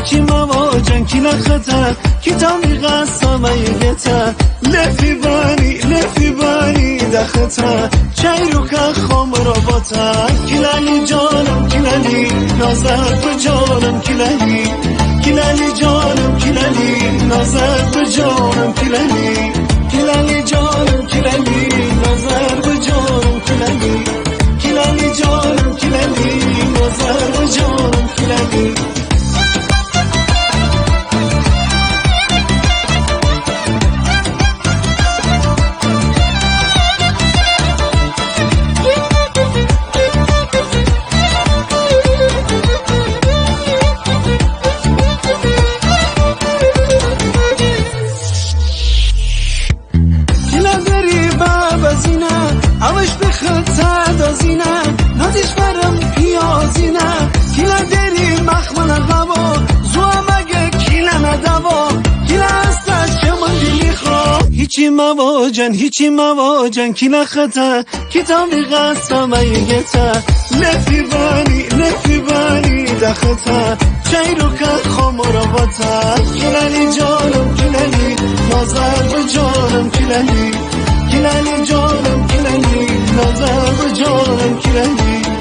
هیچی مواجن کی نخطر کی تامی قسمه یگتا لفی بانی دخطر چای رو که خام رو باتا کلالی جانم کلالی نازر به جانم کلالی جانم کلالی نازر به جانم کلالی جانم کلالی نازر به جانم کلالی جانم کلالی نازر به جانم کلالی اوش بخطر دازینه نازیش برم پیازینه کلا دری مخمل قوا زو مگه کلا ندوا کلا هستش که من دیلی خواه هیچی مواجن کلا خطر کتابی قسمه یگتا لفی بانی دخطر چای رو که خام رو باتا کلالی جانم کلالی نازر به جانم کلالی جانم کلالی نازر به جانم کلالی